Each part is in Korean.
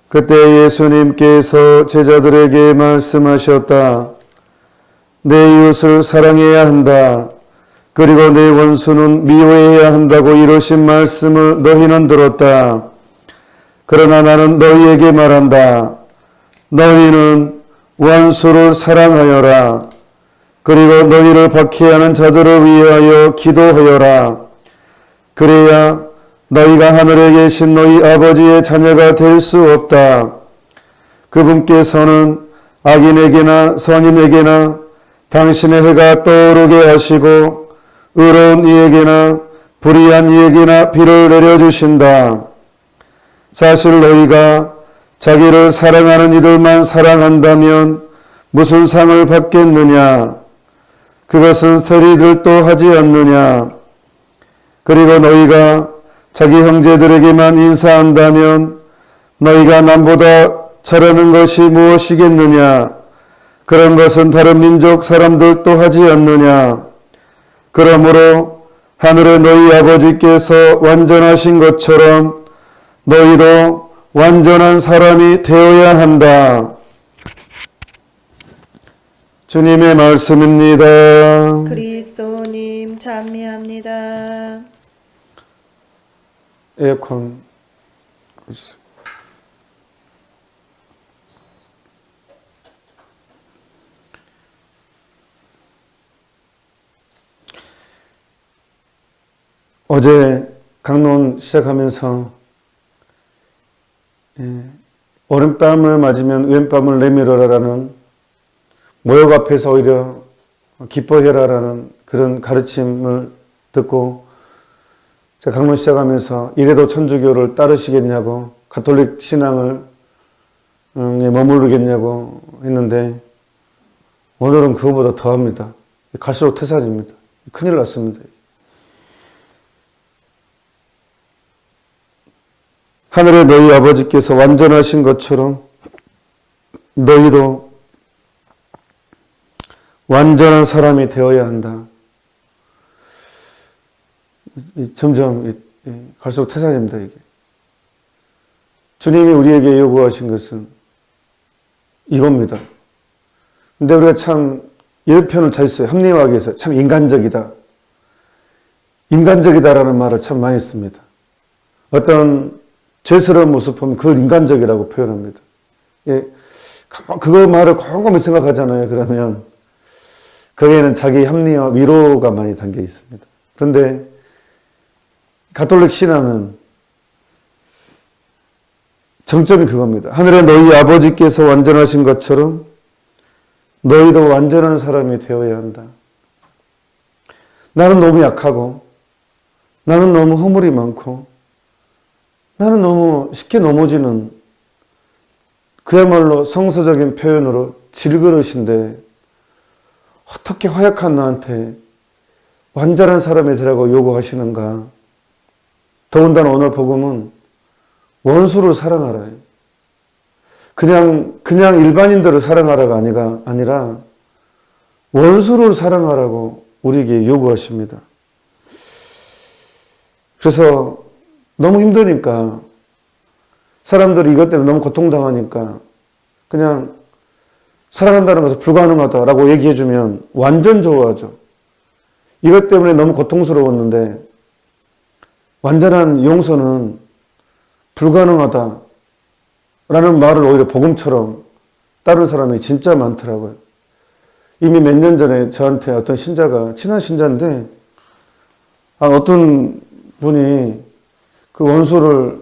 그때 예수님께서 제자들에게 말씀하셨다. 내 이웃을 사랑해야 한다. 그리고 내 원수는 미워해야 한다고 이루신 말씀을 너희는 들었다. 그러나 나는 너희에게 말한다. 너희는 원수를 사랑하여라. 그리고 너희를 박해하는 자들을 위하여 기도하여라. 그래야 너희가 하늘에 계신 너희 아버지의 자녀가 될 수 없다. 그분께서는 악인에게나 선인에게나 당신의 해가 떠오르게 하시고 의로운 이에게나 불의한 이에게나 비를 내려주신다. 사실 너희가 자기를 사랑하는 이들만 사랑한다면 무슨 상을 받겠느냐? 그것은 세리들도 하지 않느냐? 그리고 너희가 자기 형제들에게만 인사한다면 너희가 남보다 잘하는 것이 무엇이겠느냐? 그런 것은 다른 민족 사람들도 하지 않느냐? 그러므로 하늘의 너희 아버지께서 완전하신 것처럼 너희도 완전한 사람이 되어야 한다. 주님의 말씀입니다. 그리스도님 찬미합니다. 에어컨 어제 강론 시작하면서 오른뺨을 맞으면 왼뺨을 내밀어라라는 모욕 앞에서 오히려 기뻐해라라는 그런 가르침을 듣고 제가 강론 시작하면서 이래도 천주교를 따르시겠냐고 가톨릭 신앙을 머무르겠냐고 했는데 오늘은 그거보다 더합니다. 갈수록 태산입니다. 큰일 났습니다. 하늘의 너희 아버지께서 완전하신 것처럼 너희도 완전한 사람이 되어야 한다. 점점 갈수록 태산입니다. 이게. 주님이 우리에게 요구하신 것은 이겁니다. 근데 우리가 참 이런 표현을 잘 써요. 합리화하기 위해서 참 인간적이다. 인간적이다라는 말을 참 많이 씁니다. 어떤 죄스러운 모습 보면 그걸 인간적이라고 표현합니다. 예, 그거 말을 곰곰이 생각하잖아요. 그러면 거기에는 자기 합리화, 위로가 많이 담겨 있습니다. 그런데 가톨릭 신앙은 정점이 그겁니다. 하늘에 너희 아버지께서 완전하신 것처럼 너희도 완전한 사람이 되어야 한다. 나는 너무 약하고 나는 너무 허물이 많고 나는 너무 쉽게 넘어지는 그야말로 성서적인 표현으로 질그릇인데 어떻게 허약한 나한테 완전한 사람이 되라고 요구하시는가. 더군다나 오늘 복음은 원수를 사랑하라. 그냥 일반인들을 사랑하라가 아니라 원수를 사랑하라고 우리에게 요구하십니다. 그래서 너무 힘드니까 사람들이 이것 때문에 너무 고통당하니까 그냥 사랑한다는 것은 불가능하다라고 얘기해주면 완전 좋아하죠. 이것 때문에 너무 고통스러웠는데 완전한 용서는 불가능하다라는 말을 오히려 복음처럼 따른 사람이 진짜 많더라고요. 이미 몇 년 전에 저한테 어떤 신자가 친한 신자인데 어떤 분이 그 원수를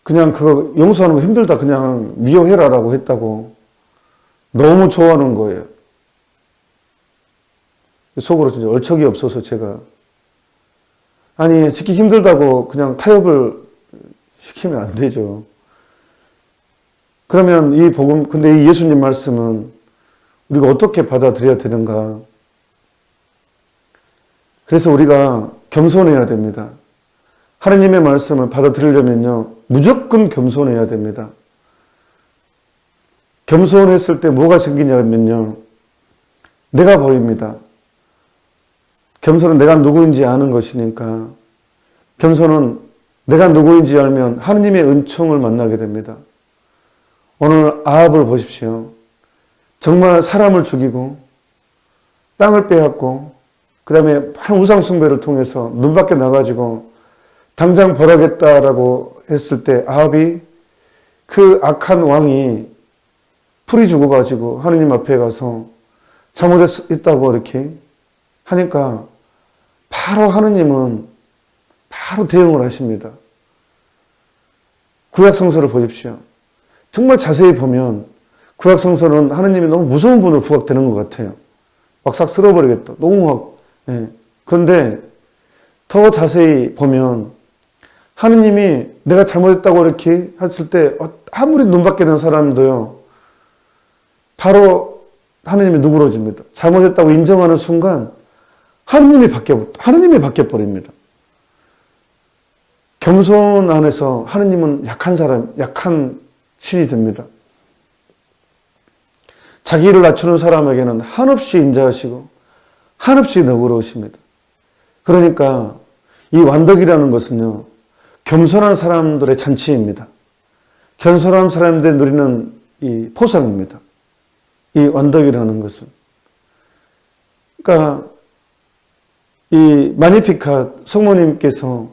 그냥 그거 용서하는 거 힘들다 그냥 미워해라라고 했다고 너무 좋아하는 거예요. 속으로 진짜 얼척이 없어서 제가 아니 지키기 힘들다고 그냥 타협을 시키면 안 되죠. 그러면 이 복음 근데 이 예수님 말씀은 우리가 어떻게 받아들여야 되는가? 그래서 우리가 겸손해야 됩니다. 하나님의 말씀을 받아들이려면요 무조건 겸손해야 됩니다. 겸손했을 때 뭐가 생기냐면요 내가 보입니다. 겸손은 내가 누구인지 아는 것이니까 겸손은 내가 누구인지 알면 하느님의 은총을 만나게 됩니다. 오늘 아합을 보십시오. 정말 사람을 죽이고 땅을 빼앗고 그 다음에 한 우상숭배를 통해서 눈 밖에 나가지고 당장 벌하겠다라고 했을 때 아합이 그 악한 왕이 풀이 죽어가지고 하느님 앞에 가서 잘못했다고 이렇게 하니까 바로 하느님은 바로 대응을 하십니다. 구약성서를 보십시오. 정말 자세히 보면 구약성서는 하느님이 너무 무서운 분으로 부각되는 것 같아요. 막 싹 쓸어버리겠다. 너무 막. 예. 그런데 더 자세히 보면 하느님이 내가 잘못했다고 이렇게 했을 때 아무리 눈 밖에 난 사람도요. 바로 하느님이 누그러집니다. 잘못했다고 인정하는 순간 하느님이 바뀌어버립니다. 겸손 안에서 하느님은 약한 사람, 약한 신이 됩니다. 자기를 낮추는 사람에게는 한없이 인자하시고 한없이 너그러우십니다. 그러니까 이 완덕이라는 것은요. 겸손한 사람들의 잔치입니다. 겸손한 사람들이 누리는 이 포상입니다. 이 완덕이라는 것은. 그러니까 이 마니피캇 성모님께서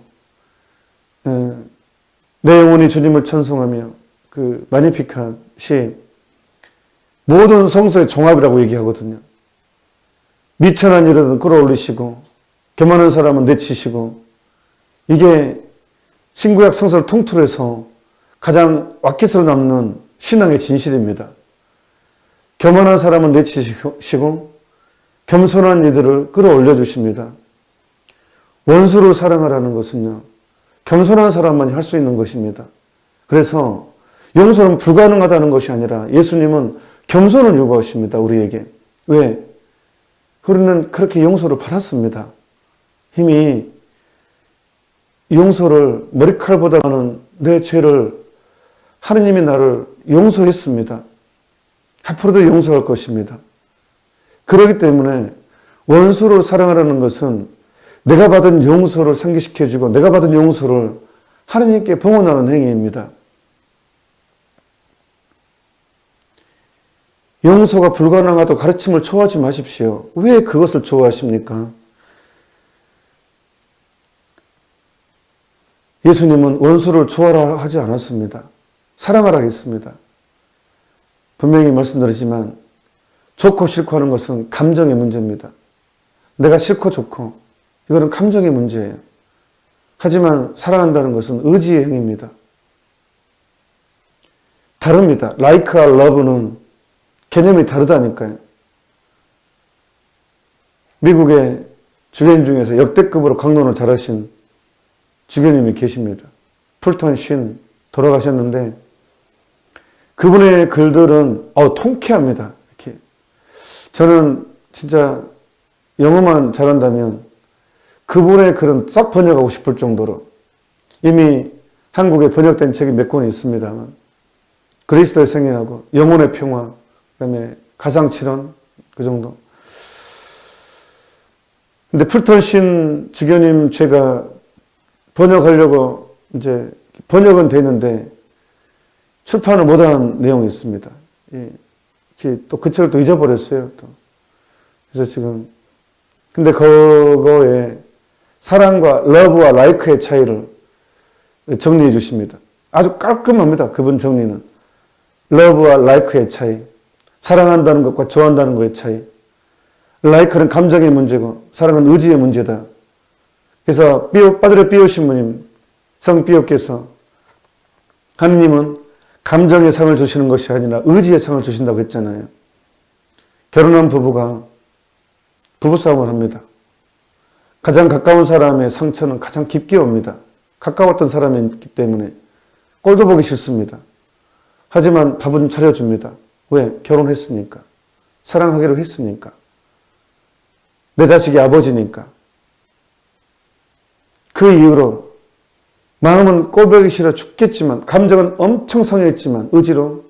내 영혼이 주님을 찬송하며 그 마니피캇이 모든 성서의 종합이라고 얘기하거든요. 미천한 일은 끌어올리시고 교만한 사람은 내치시고 이게 신구약 성서를 통틀어 해서 가장 왁깃으로 남는 신앙의 진실입니다. 교만한 사람은 내치시고 겸손한 이들을 끌어올려 주십니다. 원수를 사랑하라는 것은요. 겸손한 사람만이 할 수 있는 것입니다. 그래서 용서는 불가능하다는 것이 아니라 예수님은 겸손을 요구하십니다. 우리에게. 왜? 우리는 그렇게 용서를 받았습니다. 이미 용서를 머리칼보다는 내 죄를 하느님이 나를 용서했습니다. 앞으로도 용서할 것입니다. 그렇기 때문에 원수를 사랑하라는 것은 내가 받은 용서를 상기시켜주고 내가 받은 용서를 하느님께 봉헌하는 행위입니다. 용서가 불가능하다고 가르침을 좋아하지 마십시오. 왜 그것을 좋아하십니까? 예수님은 원수를 좋아라 하지 않았습니다. 사랑하라 했습니다. 분명히 말씀드리지만 좋고 싫고 하는 것은 감정의 문제입니다. 내가 싫고 좋고 이거는 감정의 문제예요. 하지만 사랑한다는 것은 의지의 행위입니다. 다릅니다. like와 love는 개념이 다르다니까요. 미국의 주교님 중에서 역대급으로 강론을 잘하신 주교님이 계십니다. 풀턴 신 돌아가셨는데 그분의 글들은 통쾌합니다. 이렇게 저는 진짜 영어만 잘한다면 그분의 글은 싹 번역하고 싶을 정도로 이미 한국에 번역된 책이 몇 권이 있습니다만 그리스도의 생애하고 영혼의 평화 그다음에 가상칠언 그 정도. 근데 풀턴 신 주교님 제가 번역하려고 이제 번역은 되는데 출판을 못한 내용이 있습니다. 또 그 책을 또 잊어버렸어요. 또. 그래서 지금 근데 그거에 사랑과 러브와 라이크의 차이를 정리해 주십니다. 아주 깔끔합니다. 그분 정리는. 러브와 라이크의 차이. 사랑한다는 것과 좋아한다는 것의 차이. 라이크는 감정의 문제고 사랑은 의지의 문제다. 그래서 빠드레 삐오 신부님, 성 삐오께서 하느님은 감정의 상을 주시는 것이 아니라 의지의 상을 주신다고 했잖아요. 결혼한 부부가 부부싸움을 합니다. 가장 가까운 사람의 상처는 가장 깊게 옵니다. 가까웠던 사람이기 때문에 꼴도 보기 싫습니다. 하지만 밥은 차려줍니다. 왜? 결혼했으니까. 사랑하기로 했으니까. 내 자식이 아버지니까. 그 이후로 마음은 꼴보기 싫어 죽겠지만 감정은 엄청 상해있지만 의지로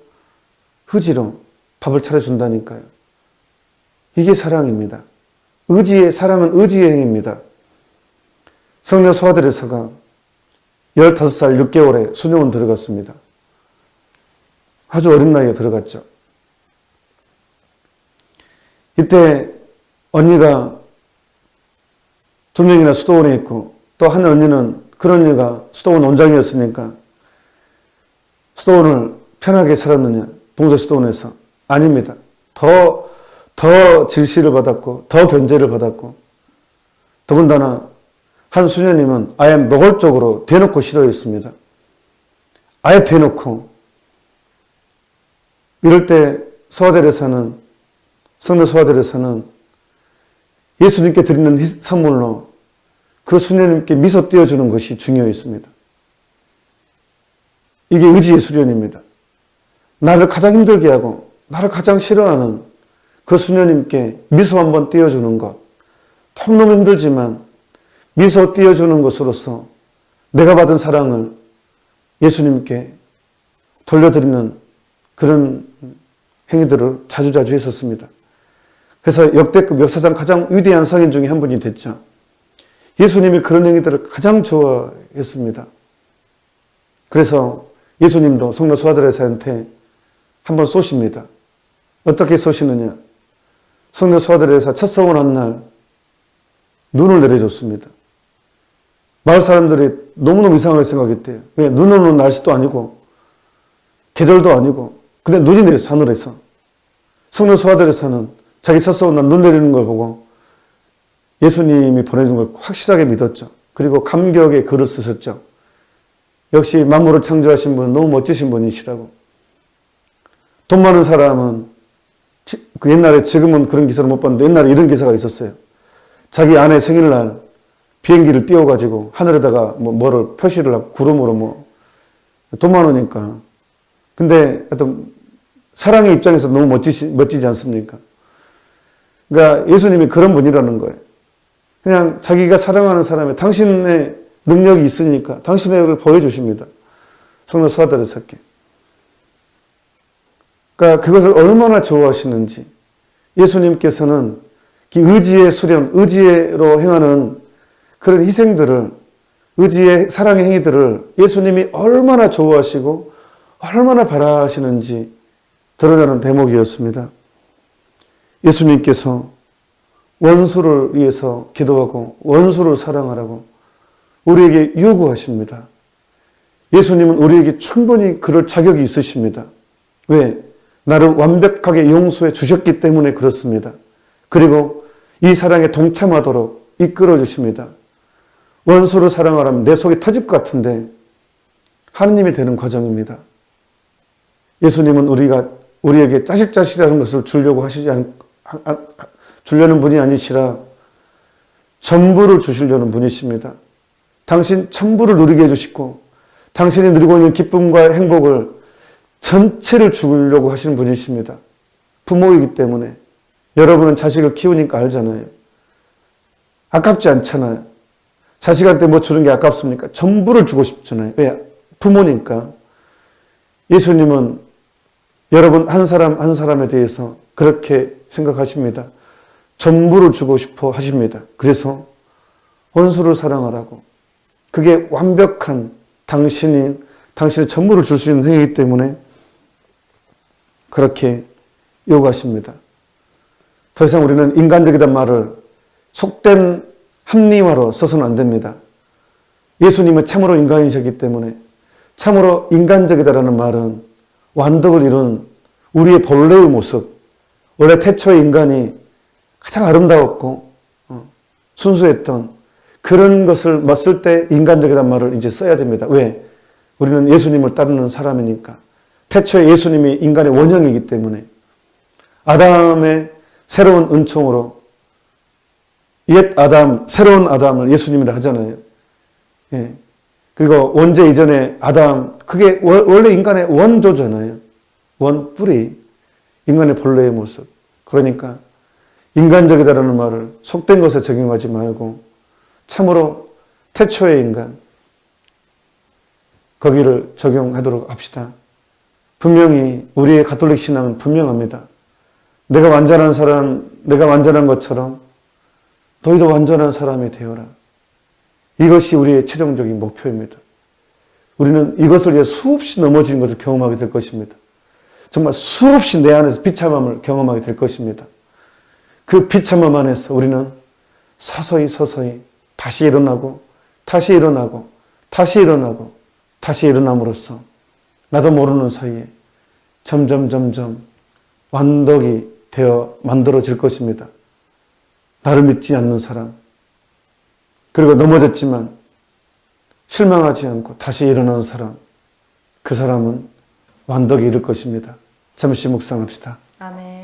밥을 차려준다니까요. 이게 사랑입니다. 사랑은 의지의 행위입니다. 성녀 소아드레사가 15살 6개월에 수녀원 들어갔습니다. 아주 어린 나이에 들어갔죠. 이때 언니가 2명이나 수도원에 있고 또 한 언니는 그런 언니가 수도원 원장이었으니까 수도원을 편하게 살았느냐? 동서 수도원에서. 아닙니다. 더 질시를 받았고 더 견제를 받았고 더군다나 한 수녀님은 아예 노골적으로 대놓고 싫어했습니다. 아예 대놓고. 이럴 때 소아들에서는 성도 소아들에서는 예수님께 드리는 선물로 그 수녀님께 미소 띄워주는 것이 중요했습니다. 이게 의지의 수련입니다. 나를 가장 힘들게 하고 나를 가장 싫어하는 그 수녀님께 미소 한번 띄워주는 것. 너무너무 힘들지만 미소 띄워주는 것으로서 내가 받은 사랑을 예수님께 돌려드리는 그런 행위들을 자주자주 했었습니다. 그래서 역대급 역사상 가장 위대한 성인 중에 한 분이 됐죠. 예수님이 그런 행위들을 가장 좋아했습니다. 그래서 예수님도 성도 소아들에서한테 한번 쏘십니다. 어떻게 쏘시느냐? 성도 소아들에서 첫 서원한 날 눈을 내려줬습니다. 마을 사람들이 너무너무 이상하게 생각했대요. 왜? 눈 오는 날씨도 아니고 계절도 아니고 근데 눈이 내렸어, 하늘에서. 성도 소아들에서는 자기 첫 서원 날 눈 내리는 걸 보고 예수님이 보내준 걸 확실하게 믿었죠. 그리고 감격의 글을 쓰셨죠. 역시 만물을 창조하신 분은 너무 멋지신 분이시라고. 돈 많은 사람은 그 옛날에, 지금은 그런 기사를 못 봤는데 옛날에 이런 기사가 있었어요. 자기 아내 생일날 비행기를 띄워가지고 하늘에다가 뭐를 표시를 하고 구름으로 돈 많으니까. 근데 하여튼 사랑의 입장에서 너무 멋지지 않습니까? 그러니까 예수님이 그런 분이라는 거예요. 그냥 자기가 사랑하는 사람의 당신의 능력이 있으니까 당신의 을 보여주십니다. 성도 소아들에서께. 그러니까 그것을 얼마나 좋아하시는지 예수님께서는 의지의 수련, 의지로 행하는 그런 희생들을, 의지의 사랑의 행위들을 예수님이 얼마나 좋아하시고 얼마나 바라시는지 드러나는 대목이었습니다. 예수님께서 원수를 위해서 기도하고 원수를 사랑하라고 우리에게 요구하십니다. 예수님은 우리에게 충분히 그럴 자격이 있으십니다. 왜? 나를 완벽하게 용서해 주셨기 때문에 그렇습니다. 그리고 이 사랑에 동참하도록 이끌어 주십니다. 원수를 사랑하라면 내 속이 터질 것 같은데 하느님이 되는 과정입니다. 예수님은 우리에게 짜식짜식이라는 것을 주려는 분이 아니시라 전부를 주시려는 분이십니다. 당신 전부를 누리게 해주시고 당신이 누리고 있는 기쁨과 행복을 전체를 주려고 하시는 분이십니다. 부모이기 때문에 여러분은 자식을 키우니까 알잖아요. 아깝지 않잖아요. 자식한테 뭐 주는 게 아깝습니까? 전부를 주고 싶잖아요. 왜? 부모니까. 예수님은 여러분 한 사람 한 사람에 대해서 그렇게 생각하십니다. 전부를 주고 싶어 하십니다. 그래서 원수를 사랑하라고. 그게 완벽한 당신의 전부를 줄 수 있는 행위이기 때문에 그렇게 요구하십니다. 더 이상 우리는 인간적이란 말을 속된 합리화로 써서는 안 됩니다. 예수님은 참으로 인간이셨기 때문에 참으로 인간적이다라는 말은 완덕을 이룬 우리의 본래의 모습, 원래 태초의 인간이 가장 아름다웠고 순수했던 그런 것을 맞을 때 인간적이란 말을 이제 써야 됩니다. 왜? 우리는 예수님을 따르는 사람이니까. 태초에 예수님이 인간의 원형이기 때문에 아담의 새로운 은총으로 옛 아담, 새로운 아담을 예수님이라 하잖아요. 예. 그리고 원죄 이전에 아담, 그게 원래 인간의 원조잖아요. 원뿌리, 인간의 본래의 모습. 그러니까 인간적이다라는 말을 속된 것에 적용하지 말고 참으로 태초의 인간, 거기를 적용하도록 합시다. 분명히 우리의 가톨릭 신앙은 분명합니다. 내가 완전한 것처럼 너희도 완전한 사람이 되어라. 이것이 우리의 최종적인 목표입니다. 우리는 이것을 위해 수없이 넘어지는 것을 경험하게 될 것입니다. 정말 수없이 내 안에서 비참함을 경험하게 될 것입니다. 그 비참함 안에서 우리는 서서히 다시 일어나고 다시 일어나고 다시 일어나고 다시 일어남으로써 나도 모르는 사이에 점점 완덕이 되어 만들어질 것입니다. 나를 믿지 않는 사람, 그리고 넘어졌지만 실망하지 않고 다시 일어나는 사람, 그 사람은 완덕이 이룰 것입니다. 잠시 묵상합시다. 아멘.